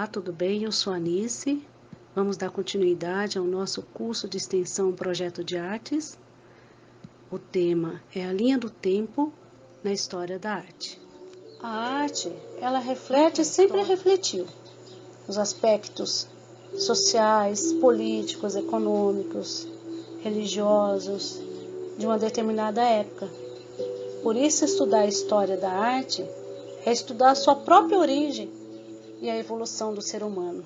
Olá, tudo bem? Eu sou a Anice. Vamos dar continuidade ao nosso curso de extensão Projeto de Artes. O tema é a linha do tempo na história da arte. A arte, ela reflete e sempre refletiu os aspectos sociais, políticos, econômicos, religiosos de uma determinada época. Por isso, estudar a história da arte é estudar a sua própria origem e a evolução do ser humano.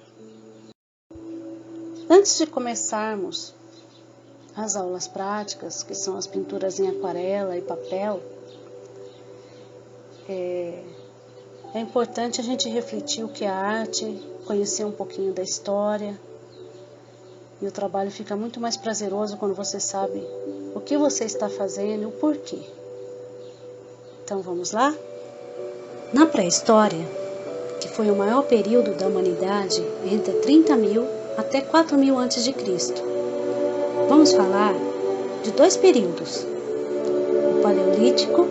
Antes de começarmos as aulas práticas, que são as pinturas em aquarela e papel, é importante a gente refletir o que é arte, conhecer um pouquinho da história. E o trabalho fica muito mais prazeroso quando você sabe o que você está fazendo e o porquê. Então vamos lá? Na pré-história, que foi o maior período da humanidade, entre 30.000 até 4.000 a.C., vamos falar de dois períodos: o Paleolítico,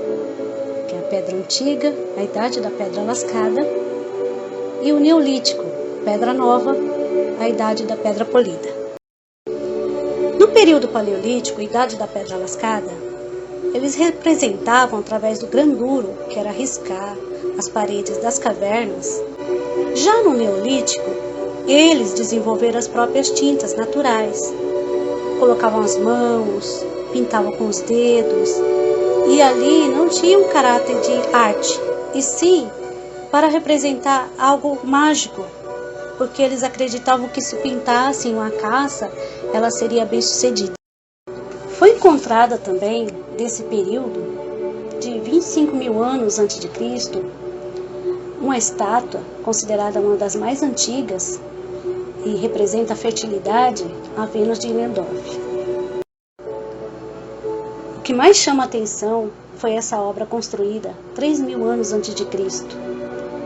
que é a Pedra Antiga, a Idade da Pedra Lascada, e o Neolítico, Pedra Nova, a Idade da Pedra Polida. No período Paleolítico, Idade da Pedra Lascada, eles representavam, através do granduro, que era riscar as paredes das cavernas. Já no Neolítico, eles desenvolveram as próprias tintas naturais. Colocavam as mãos, pintavam com os dedos, e ali não tinha um caráter de arte, e sim para representar algo mágico, porque eles acreditavam que se pintassem uma caça, ela seria bem sucedida. Foi encontrada também, desse período, de 25.000 anos antes de Cristo, uma estátua considerada uma das mais antigas e representa a fertilidade, a Vênus de Willendorf. O que mais chama a atenção foi essa obra construída 3.000 anos antes de Cristo,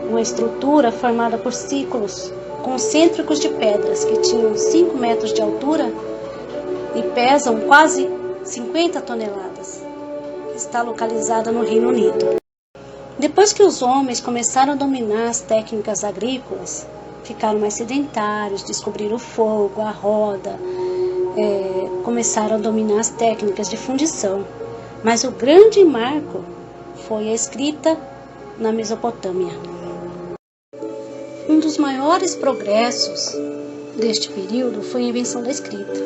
uma estrutura formada por círculos concêntricos de pedras que tinham 5 metros de altura e pesam quase 50 toneladas. Está localizada no Reino Unido. Depois que os homens começaram a dominar as técnicas agrícolas, ficaram mais sedentários, descobriram o fogo, a roda, começaram a dominar as técnicas de fundição. Mas o grande marco foi a escrita na Mesopotâmia. Um dos maiores progressos deste período foi a invenção da escrita,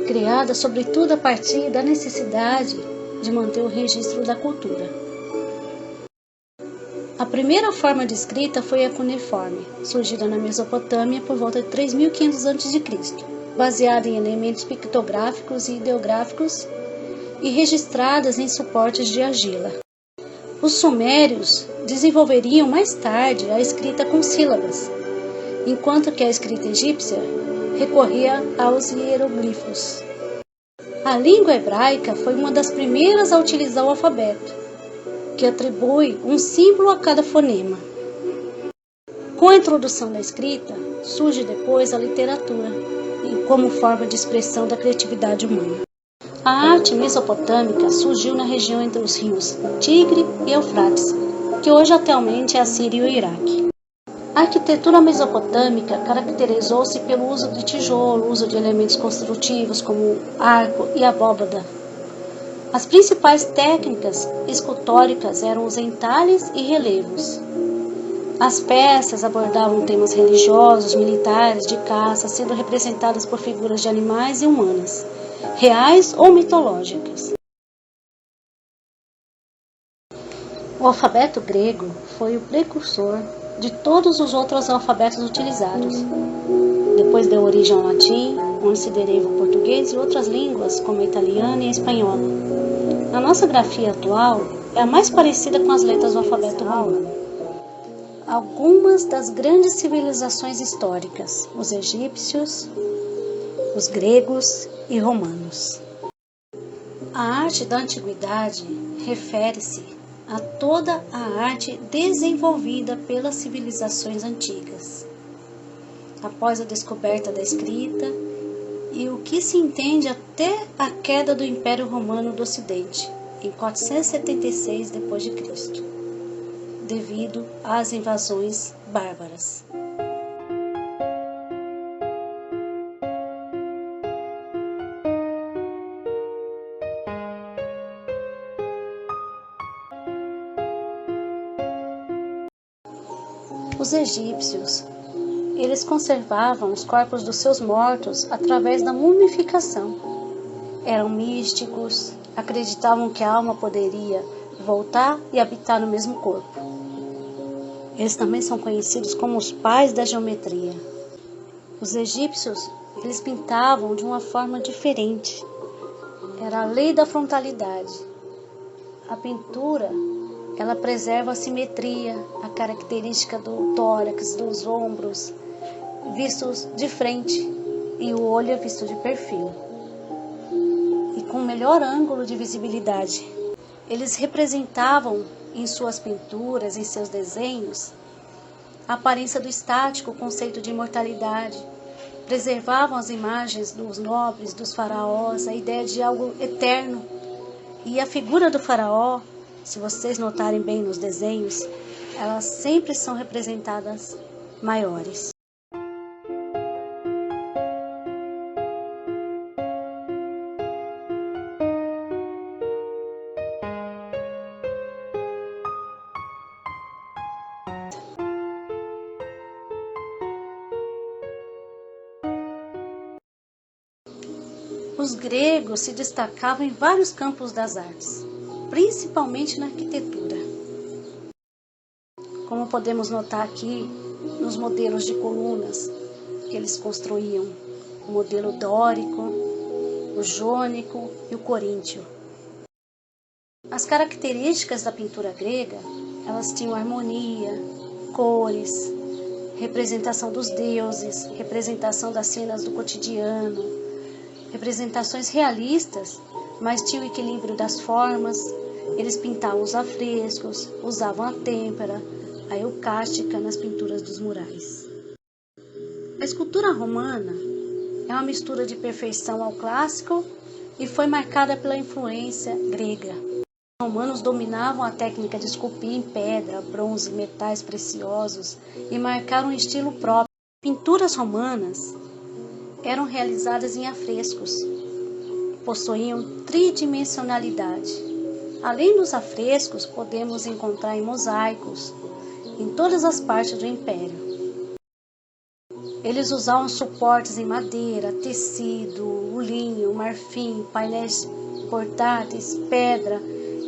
criada sobretudo a partir da necessidade de manter o registro da cultura. A primeira forma de escrita foi a cuneiforme, surgida na Mesopotâmia por volta de 3.500 a.C., baseada em elementos pictográficos e ideográficos e registradas em suportes de argila. Os sumérios desenvolveriam mais tarde a escrita com sílabas, enquanto que a escrita egípcia recorria aos hieroglifos. A língua hebraica foi uma das primeiras a utilizar o alfabeto, que atribui um símbolo a cada fonema. Com a introdução da escrita, surge depois a literatura, como forma de expressão da criatividade humana. A arte mesopotâmica surgiu na região entre os rios Tigre e Eufrates, que hoje atualmente é a Síria e o Iraque. A arquitetura mesopotâmica caracterizou-se pelo uso de tijolo, uso de elementos construtivos como arco e abóbada. As principais técnicas escultóricas eram os entalhes e relevos. As peças abordavam temas religiosos, militares, de caça, sendo representadas por figuras de animais e humanas, reais ou mitológicas. O alfabeto grego foi o precursor de todos os outros alfabetos utilizados. Depois deu origem ao latim, onde se deriva o português e outras línguas, como a italiana e a espanhola. A nossa grafia atual é a mais parecida com as letras do alfabeto romano. Algumas das grandes civilizações históricas, os egípcios, os gregos e romanos. A arte da antiguidade refere-se a toda a arte desenvolvida pelas civilizações antigas, após a descoberta da escrita e o que se entende até a queda do Império Romano do Ocidente, em 476 d.C., devido às invasões bárbaras. Os egípcios, eles conservavam os corpos dos seus mortos através da mumificação. Eram místicos, acreditavam que a alma poderia voltar e habitar no mesmo corpo. Eles também são conhecidos como os pais da geometria. Os egípcios, eles pintavam de uma forma diferente. Era a lei da frontalidade. A pintura, ela preserva a simetria, a característica do tórax, dos ombros, vistos de frente, e o olho é visto de perfil, e com melhor ângulo de visibilidade. Eles representavam em suas pinturas, em seus desenhos, a aparência do estático, o conceito de imortalidade. Preservavam as imagens dos nobres, dos faraós, a ideia de algo eterno. E a figura do faraó, se vocês notarem bem nos desenhos, elas sempre são representadas maiores. Os gregos se destacavam em vários campos das artes, principalmente na arquitetura. Como podemos notar aqui nos modelos de colunas que eles construíam, o modelo dórico, o jônico e o coríntio. As características da pintura grega, elas tinham harmonia, cores, representação dos deuses, representação das cenas do cotidiano, representações realistas, mas tinham o equilíbrio das formas. Eles pintavam os afrescos, usavam a têmpera, a eucástica nas pinturas dos murais. A escultura romana é uma mistura de perfeição ao clássico e foi marcada pela influência grega. Os romanos dominavam a técnica de esculpir em pedra, bronze, metais preciosos e marcaram um estilo próprio. Pinturas romanas eram realizadas em afrescos, possuíam tridimensionalidade. Além dos afrescos, podemos encontrar em mosaicos, em todas as partes do império. Eles usavam suportes em madeira, tecido, o linho, marfim, painéis portáteis, pedra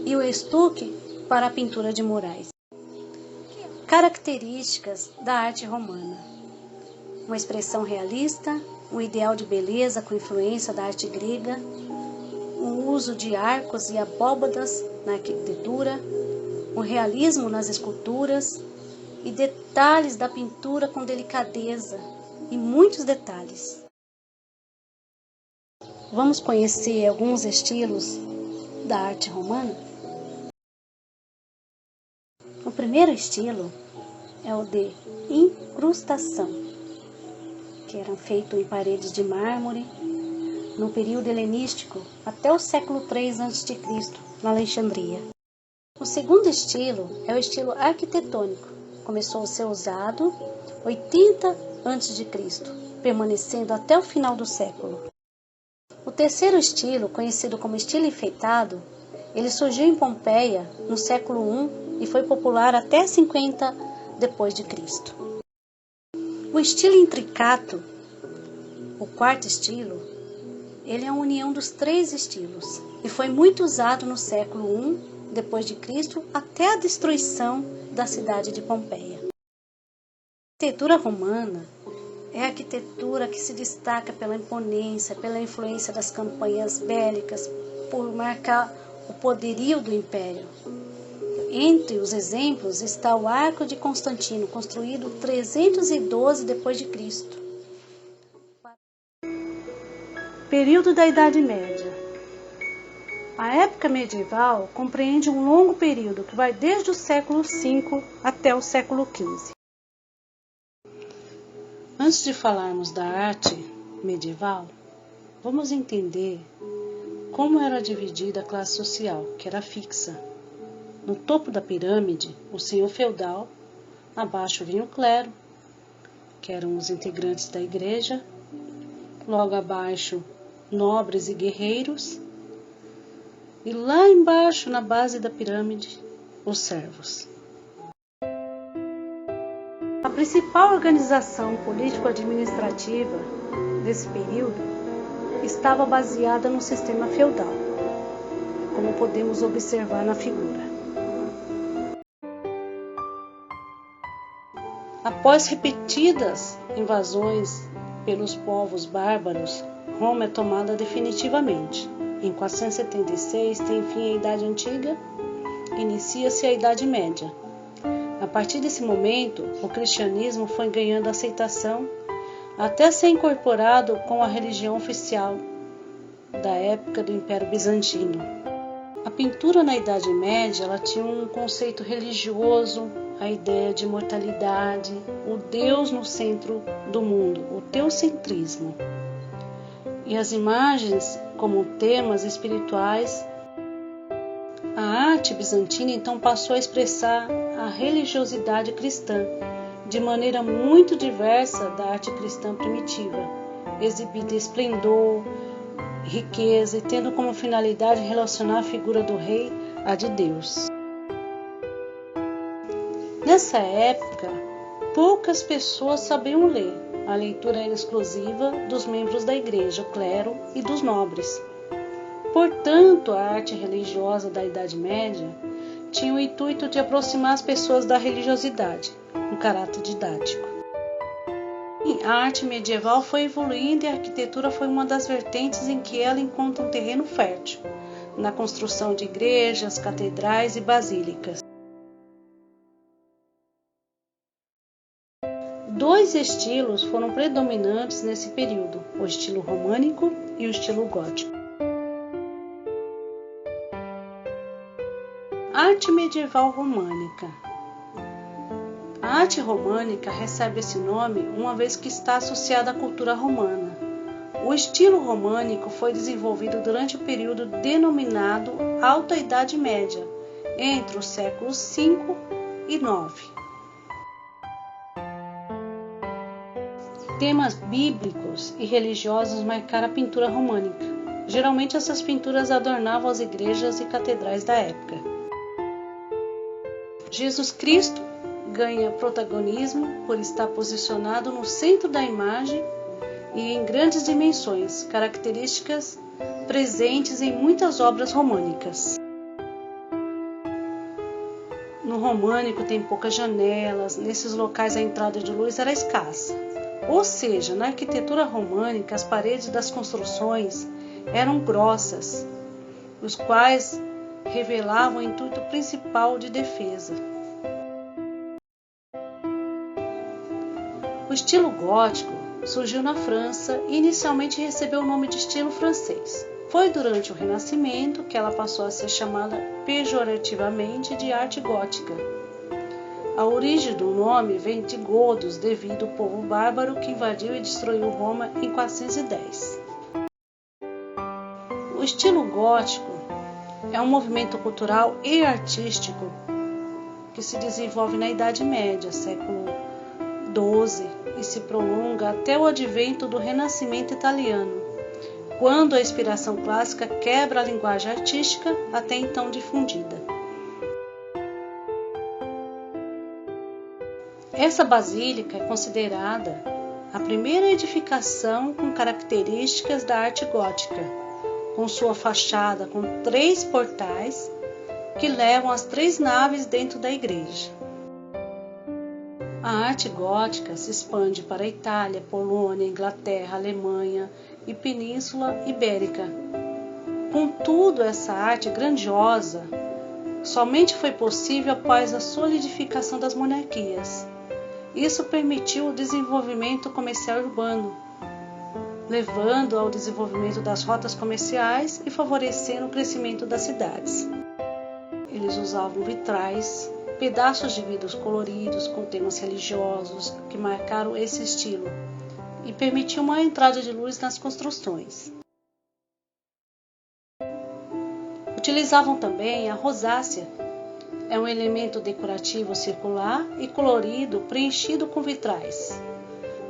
e o estuque para a pintura de murais. Características da arte romana: uma expressão realista, um ideal de beleza com influência da arte grega, o uso de arcos e abóbadas na arquitetura, o realismo nas esculturas e detalhes da pintura com delicadeza e muitos detalhes. Vamos conhecer alguns estilos da arte romana? O primeiro estilo é o de incrustação, que eram feitos em paredes de mármore no período helenístico até o século III a.C., na Alexandria. O segundo estilo é o estilo arquitetônico. Começou a ser usado 80 a.C., permanecendo até o final do século. O terceiro estilo, conhecido como estilo enfeitado, ele surgiu em Pompeia no século I e foi popular até 50 depois de Cristo. O estilo intricato, o quarto estilo, ele é a união dos três estilos e foi muito usado no século I depois de Cristo até a destruição da cidade de Pompeia. A arquitetura romana é a arquitetura que se destaca pela imponência, pela influência das campanhas bélicas, por marcar o poderio do império. Entre os exemplos está o Arco de Constantino, construído 312 depois de Cristo. Período da Idade Média. A época medieval compreende um longo período que vai desde o século V até o século XV. Antes de falarmos da arte medieval, vamos entender como era dividida a classe social, que era fixa. No topo da pirâmide, o senhor feudal, abaixo vinha o clero, que eram os integrantes da igreja, logo abaixo, nobres e guerreiros, e lá embaixo, na base da pirâmide, os servos. A A principal organização político-administrativa desse período estava baseada no sistema feudal, como podemos observar na figura. Após repetidas invasões pelos povos bárbaros, Roma é tomada definitivamente. Em 476 tem fim a Idade Antiga, inicia-se a Idade Média. A partir desse momento, o cristianismo foi ganhando aceitação até ser incorporado com a religião oficial da época do Império Bizantino. A pintura na Idade Média ela tinha um conceito religioso, a ideia de imortalidade, o Deus no centro do mundo, o teocentrismo. E as imagens como temas espirituais. A arte bizantina então passou a expressar a religiosidade cristã de maneira muito diversa da arte cristã primitiva, exibindo esplendor, riqueza e tendo como finalidade relacionar a figura do rei à de Deus. Nessa época, poucas pessoas sabiam ler. A leitura era exclusiva dos membros da igreja, o clero e dos nobres. Portanto, a arte religiosa da Idade Média tinha o intuito de aproximar as pessoas da religiosidade, um caráter didático. A arte medieval foi evoluindo e a arquitetura foi uma das vertentes em que ela encontra um terreno fértil, na construção de igrejas, catedrais e basílicas. Dois estilos foram predominantes nesse período, o estilo românico e o estilo gótico. Arte medieval românica. A arte românica recebe esse nome uma vez que está associada à cultura romana. O estilo românico foi desenvolvido durante o período denominado Alta Idade Média, entre os séculos V e IX. Temas bíblicos e religiosos marcaram a pintura românica. Geralmente essas pinturas adornavam as igrejas e catedrais da época. Jesus Cristo ganha protagonismo por estar posicionado no centro da imagem e em grandes dimensões, características presentes em muitas obras românicas. No românico tem poucas janelas, nesses locais a entrada de luz era escassa. Ou seja, na arquitetura românica as paredes das construções eram grossas, os quais revelavam o intuito principal de defesa. O estilo gótico surgiu na França e inicialmente recebeu o nome de estilo francês. Foi durante o Renascimento que ela passou a ser chamada pejorativamente de arte gótica. A origem do nome vem de godos, devido ao povo bárbaro que invadiu e destruiu Roma em 410. O estilo gótico é um movimento cultural e artístico que se desenvolve na Idade Média, século XII, e se prolonga até o advento do Renascimento italiano, quando a inspiração clássica quebra a linguagem artística até então difundida. Essa basílica é considerada a primeira edificação com características da arte gótica, com sua fachada com 3 portais que levam às 3 naves dentro da igreja. A arte gótica se expande para a Itália, Polônia, Inglaterra, Alemanha e Península Ibérica. Contudo, essa arte grandiosa somente foi possível após a solidificação das monarquias. Isso permitiu o desenvolvimento comercial urbano, levando ao desenvolvimento das rotas comerciais e favorecendo o crescimento das cidades. Eles usavam vitrais, pedaços de vidros coloridos com temas religiosos que marcaram esse estilo e permitiam uma entrada de luz nas construções. Utilizavam também a rosácea. É um elemento decorativo circular e colorido preenchido com vitrais,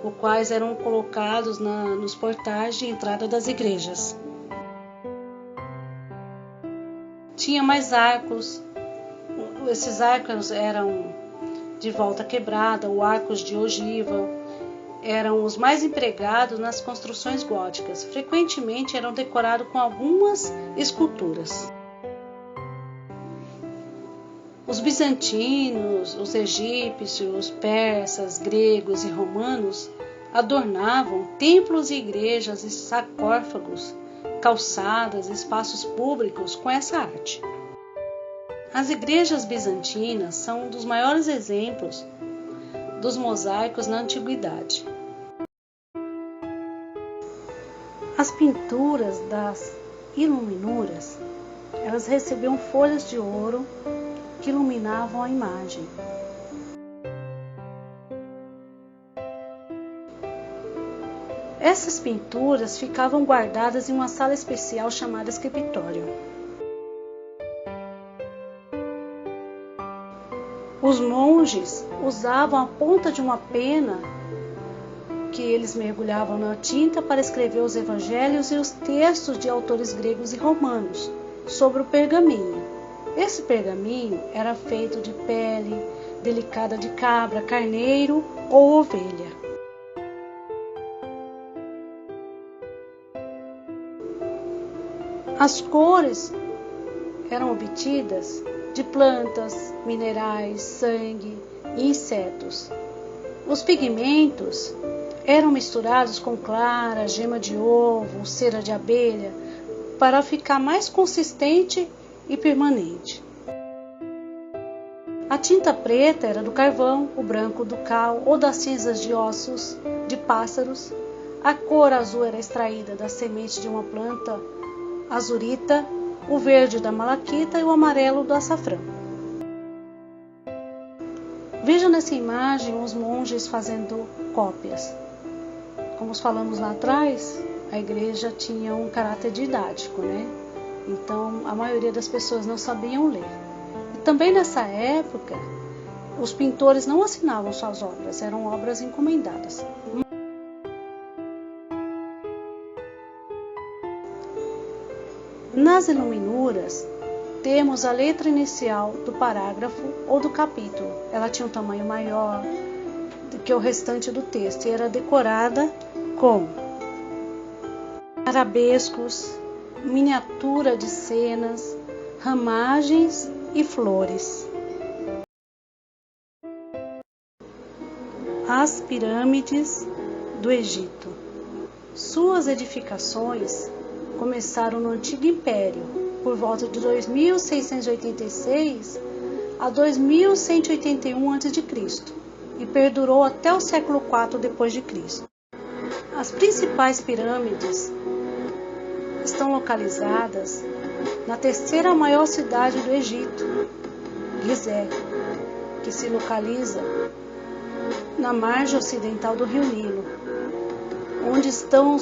os quais eram colocados nos portais de entrada das igrejas. Tinha mais arcos. Esses arcos eram de volta quebrada ou arcos de ogiva eram os mais empregados nas construções góticas. Frequentemente eram decorados com algumas esculturas. Os bizantinos, os egípcios, persas, gregos e romanos adornavam templos e igrejas e sarcófagos, calçadas, espaços públicos com essa arte. As igrejas bizantinas são um dos maiores exemplos dos mosaicos na antiguidade. As pinturas das iluminuras, elas recebiam folhas de ouro que iluminavam a imagem. Essas pinturas ficavam guardadas em uma sala especial chamada escritório. Os monges usavam a ponta de uma pena que eles mergulhavam na tinta para escrever os evangelhos e os textos de autores gregos e romanos sobre o pergaminho. Esse pergaminho era feito de pele delicada de cabra, carneiro ou ovelha. As cores eram obtidas de plantas, minerais, sangue e insetos. Os pigmentos eram misturados com clara, gema de ovo, cera de abelha, para ficar mais consistente e permanente. A tinta preta era do carvão, o branco do cal ou das cinzas de ossos de pássaros. A cor azul era extraída da semente de uma planta azurita, o verde da malaquita e o amarelo do açafrão. Veja nessa imagem os monges fazendo cópias. Como falamos lá atrás, a igreja tinha um caráter didático, né? Então a maioria das pessoas não sabiam ler. E também nessa época, os pintores não assinavam suas obras, eram obras encomendadas. Nas iluminuras, temos a letra inicial do parágrafo ou do capítulo. Ela tinha um tamanho maior do que o restante do texto e era decorada com arabescos, miniatura de cenas, ramagens e flores. As pirâmides do Egito. Suas edificações começaram no Antigo Império, por volta de 2686 a 2181 a.C. e perdurou até o século IV d.C. As principais pirâmides estão localizadas na terceira maior cidade do Egito, Gizé, que se localiza na margem ocidental do rio Nilo, onde estão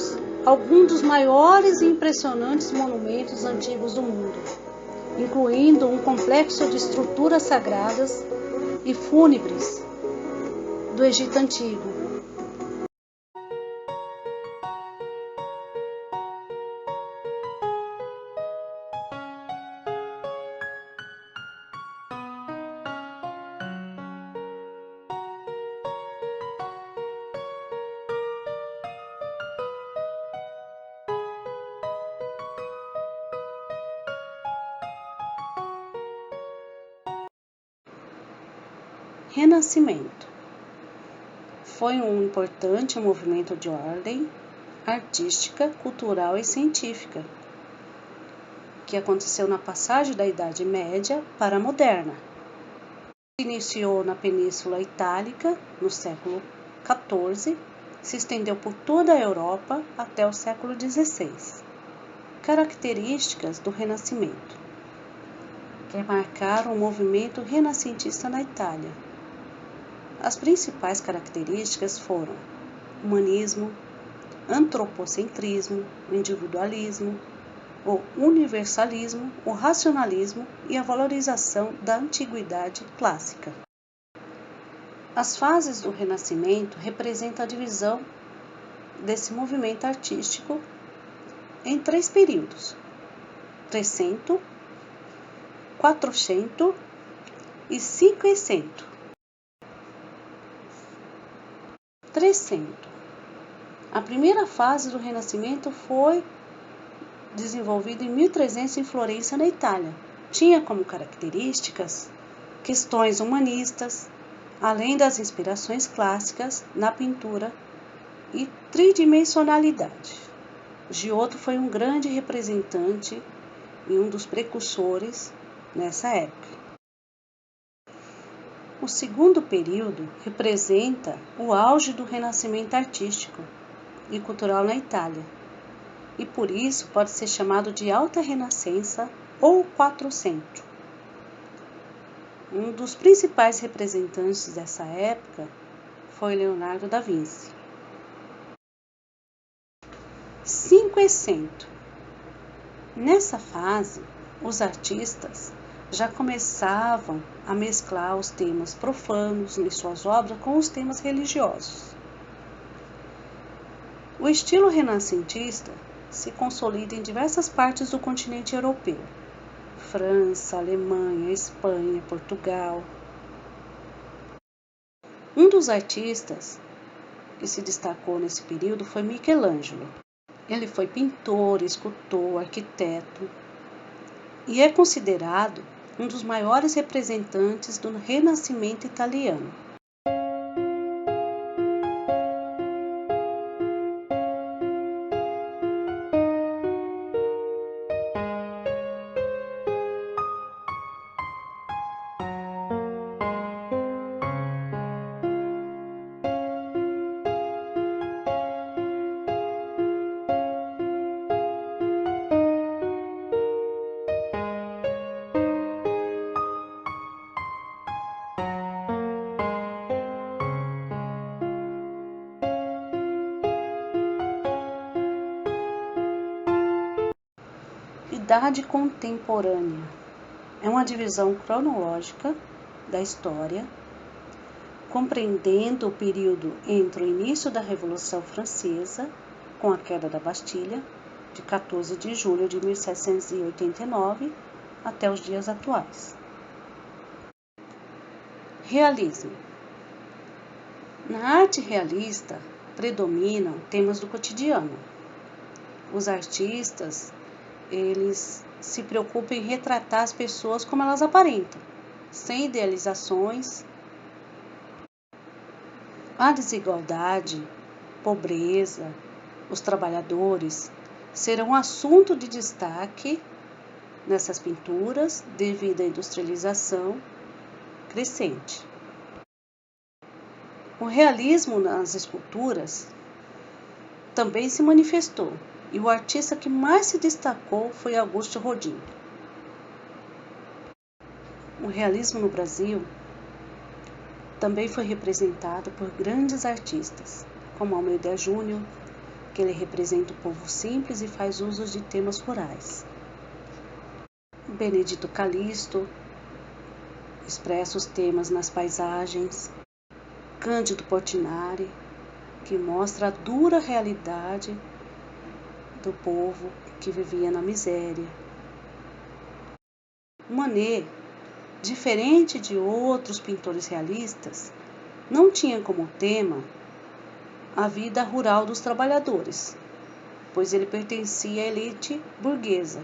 alguns dos maiores e impressionantes monumentos antigos do mundo, incluindo um complexo de estruturas sagradas e fúnebres do Egito Antigo. Renascimento foi um importante movimento de ordem artística, cultural e científica que aconteceu na passagem da Idade Média para a Moderna. Iniciou na Península Itálica no século XIV, se estendeu por toda a Europa até o século XVI. Características do Renascimento que marcaram o movimento renascentista na Itália. As principais características foram humanismo, antropocentrismo, o individualismo, o universalismo, o racionalismo e a valorização da antiguidade clássica. As fases do Renascimento representam a divisão desse movimento artístico em 3 períodos: 300, 400 e 500. Trecento. A primeira fase do Renascimento foi desenvolvida em 1300 em Florença, na Itália. Tinha como características questões humanistas, além das inspirações clássicas na pintura e tridimensionalidade. Giotto foi um grande representante e um dos precursores nessa época. O segundo período representa o auge do renascimento artístico e cultural na Itália, e por isso pode ser chamado de Alta Renascença ou Quattrocento. Um dos principais representantes dessa época foi Leonardo da Vinci. Cinquecento. Nessa fase, os artistas já começavam a mesclar os temas profanos em suas obras com os temas religiosos. O estilo renascentista se consolida em diversas partes do continente europeu: França, Alemanha, Espanha, Portugal. Um dos artistas que se destacou nesse período foi Michelangelo. Ele foi pintor, escultor, arquiteto e é considerado um dos maiores representantes do Renascimento italiano. Idade contemporânea é uma divisão cronológica da história, compreendendo o período entre o início da Revolução Francesa, com a queda da Bastilha, de 14 de julho de 1789, até os dias atuais. Realismo. Na arte realista, predominam temas do cotidiano. Os artistas eles se preocupam em retratar as pessoas como elas aparentam, sem idealizações. A desigualdade, pobreza, os trabalhadores serão assunto de destaque nessas pinturas devido à industrialização crescente. O realismo nas esculturas também se manifestou, e o artista que mais se destacou foi Augusto Rodin. O realismo no Brasil também foi representado por grandes artistas, como Almeida Júnior, que ele representa o povo simples e faz uso de temas rurais. Benedito Calixto expressa os temas nas paisagens. Cândido Portinari, que mostra a dura realidade do povo que vivia na miséria. Manet, diferente de outros pintores realistas, não tinha como tema a vida rural dos trabalhadores, pois ele pertencia à elite burguesa.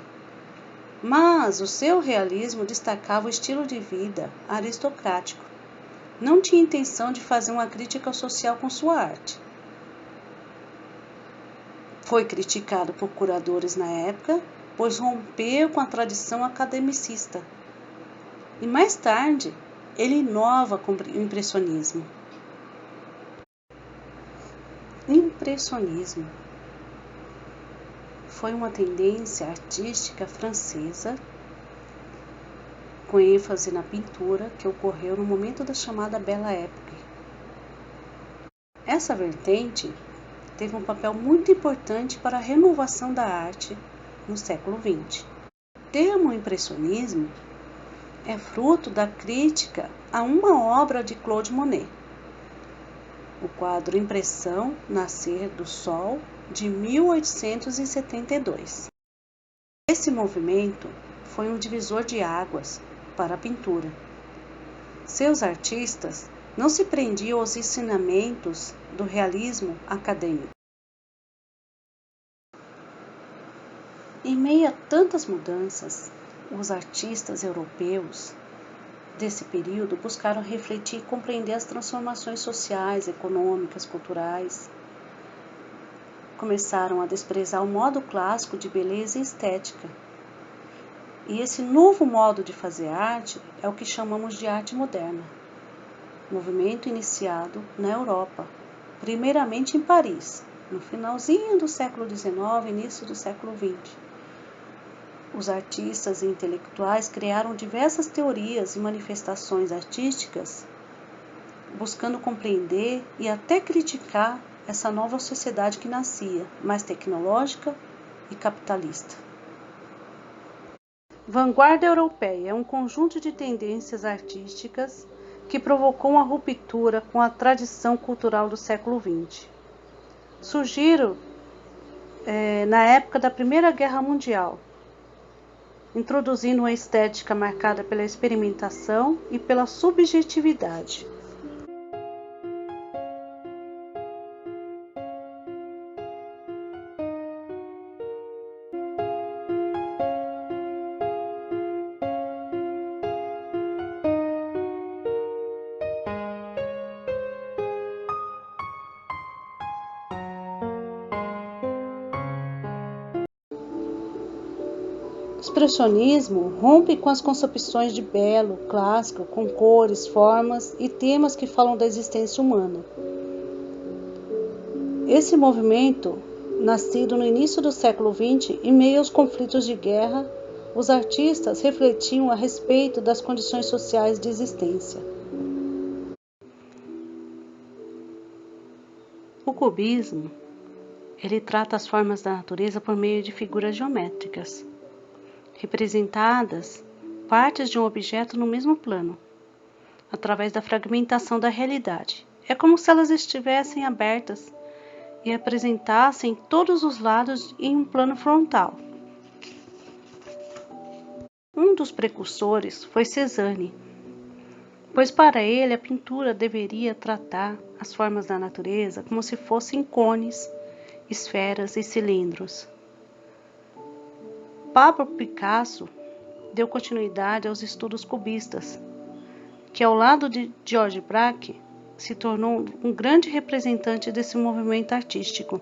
Mas o seu realismo destacava o estilo de vida aristocrático. Não tinha intenção de fazer uma crítica social com sua arte. Foi criticado por curadores na época, pois rompeu com a tradição academicista. E mais tarde, ele inova com o impressionismo. Impressionismo foi uma tendência artística francesa com ênfase na pintura que ocorreu no momento da chamada Belle Époque. Essa vertente teve um papel muito importante para a renovação da arte no século XX. O termo impressionismo é fruto da crítica a uma obra de Claude Monet, o quadro Impressão, Nascer do Sol, de 1872. Esse movimento foi um divisor de águas para a pintura. Seus artistas não se prendiam aos ensinamentos do realismo acadêmico. Em meio a tantas mudanças, os artistas europeus desse período buscaram refletir e compreender as transformações sociais, econômicas, culturais. Começaram a desprezar o modo clássico de beleza e estética. E esse novo modo de fazer arte é o que chamamos de arte moderna, movimento iniciado na Europa, primeiramente em Paris, no finalzinho do século XIX, início do século XX. Os artistas e intelectuais criaram diversas teorias e manifestações artísticas, buscando compreender e até criticar essa nova sociedade que nascia, mais tecnológica e capitalista. Vanguarda europeia é um conjunto de tendências artísticas que provocou uma ruptura com a tradição cultural do século XX. Surgiram na época da Primeira Guerra Mundial, introduzindo uma estética marcada pela experimentação e pela subjetividade. O expressionismo rompe com as concepções de belo, clássico, com cores, formas e temas que falam da existência humana. Esse movimento, nascido no início do século XX, em meio aos conflitos de guerra, os artistas refletiam a respeito das condições sociais de existência. O cubismo, ele trata as formas da natureza por meio de figuras geométricas, representadas partes de um objeto no mesmo plano, através da fragmentação da realidade. É como se elas estivessem abertas e apresentassem todos os lados em um plano frontal. Um dos precursores foi Cézanne, pois para ele a pintura deveria tratar as formas da natureza como se fossem cones, esferas e cilindros. Pablo Picasso deu continuidade aos estudos cubistas, que ao lado de Georges Braque se tornou um grande representante desse movimento artístico.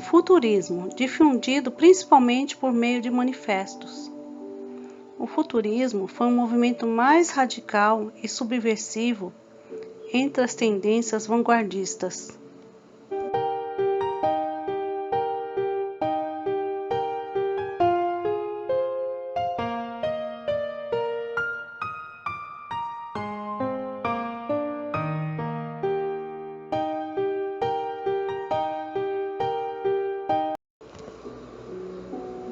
Futurismo, difundido principalmente por meio de manifestos. O futurismo foi um movimento mais radical e subversivo entre as tendências vanguardistas.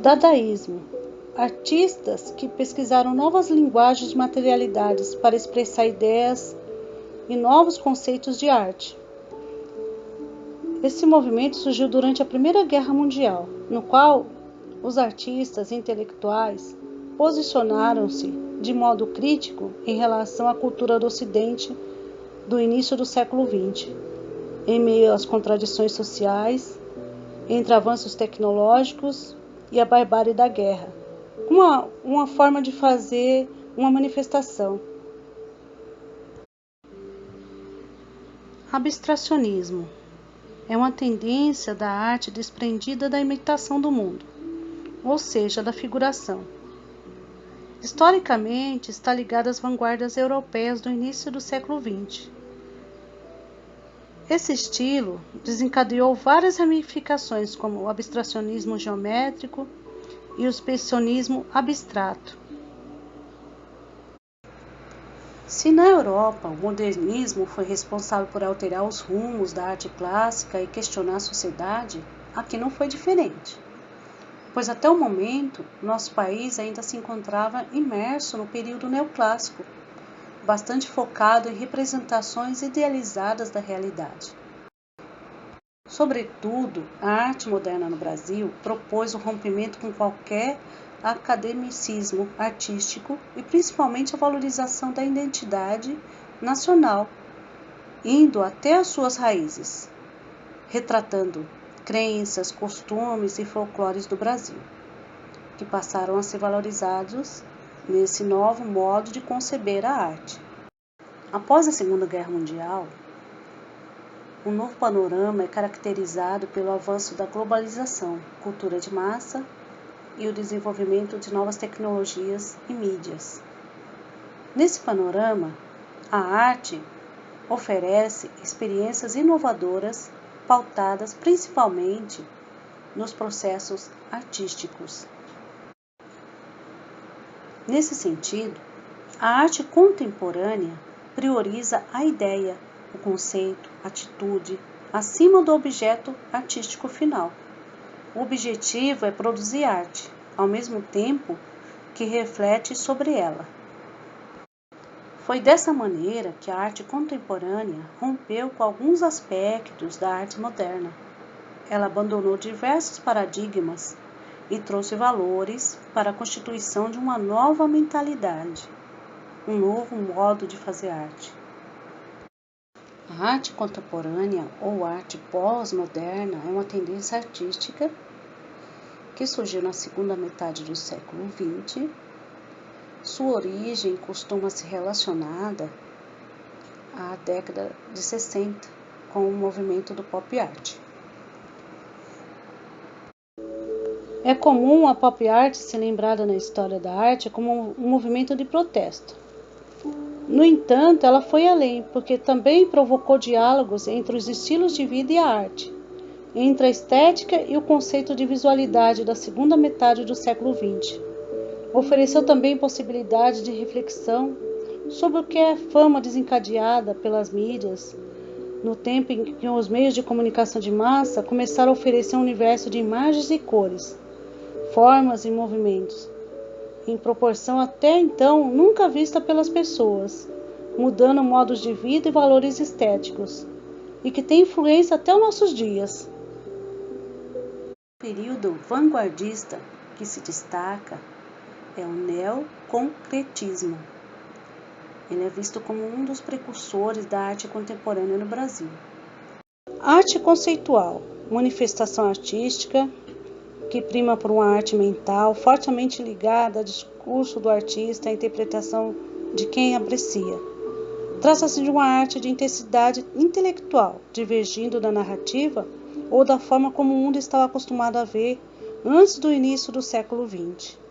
Dadaísmo. Artistas que pesquisaram novas linguagens de materialidades para expressar ideias e novos conceitos de arte. Esse movimento surgiu durante a Primeira Guerra Mundial, no qual os artistas e intelectuais posicionaram-se de modo crítico em relação à cultura do Ocidente do início do século XX, em meio às contradições sociais, entre avanços tecnológicos e a barbárie da guerra, uma forma de fazer uma manifestação. Abstracionismo é uma tendência da arte desprendida da imitação do mundo, ou seja, da figuração. Historicamente, está ligada às vanguardas europeias do início do século XX. Esse estilo desencadeou várias ramificações, como o abstracionismo geométrico e o expressionismo abstrato. Se na Europa o modernismo foi responsável por alterar os rumos da arte clássica e questionar a sociedade, aqui não foi diferente, pois até o momento nosso país ainda se encontrava imerso no período neoclássico, bastante focado em representações idealizadas da realidade. Sobretudo, a arte moderna no Brasil propôs o rompimento com qualquer academicismo artístico e principalmente a valorização da identidade nacional indo até as suas raízes, retratando crenças, costumes e folclores do Brasil, que passaram a ser valorizados nesse novo modo de conceber a arte. Após a Segunda Guerra Mundial, um novo panorama é caracterizado pelo avanço da globalização, cultura de massa e o desenvolvimento de novas tecnologias e mídias. Nesse panorama, a arte oferece experiências inovadoras pautadas principalmente nos processos artísticos. Nesse sentido, a arte contemporânea prioriza a ideia, o conceito, a atitude, acima do objeto artístico final. O objetivo é produzir arte, ao mesmo tempo que reflete sobre ela. Foi dessa maneira que a arte contemporânea rompeu com alguns aspectos da arte moderna. Ela abandonou diversos paradigmas e trouxe valores para a constituição de uma nova mentalidade, um novo modo de fazer arte. A arte contemporânea ou arte pós-moderna é uma tendência artística que surgiu na segunda metade do século XX. Sua origem costuma ser relacionada à década de 60, com o movimento do pop art. É comum a pop art ser lembrada na história da arte como um movimento de protesto. No entanto, ela foi além, porque também provocou diálogos entre os estilos de vida e a arte, entre a estética e o conceito de visualidade da segunda metade do século XX. Ofereceu também possibilidade de reflexão sobre o que é a fama desencadeada pelas mídias, no tempo em que os meios de comunicação de massa começaram a oferecer um universo de imagens e cores, formas e movimentos, em proporção até então nunca vista pelas pessoas, mudando modos de vida e valores estéticos, e que tem influência até os nossos dias. O período vanguardista que se destaca é o neoconcretismo. Ele é visto como um dos precursores da arte contemporânea no Brasil. Arte conceitual, manifestação artística que prima por uma arte mental fortemente ligada ao discurso do artista e à interpretação de quem aprecia. Trata-se de uma arte de intensidade intelectual, divergindo da narrativa ou da forma como o mundo estava acostumado a ver antes do início do século XX.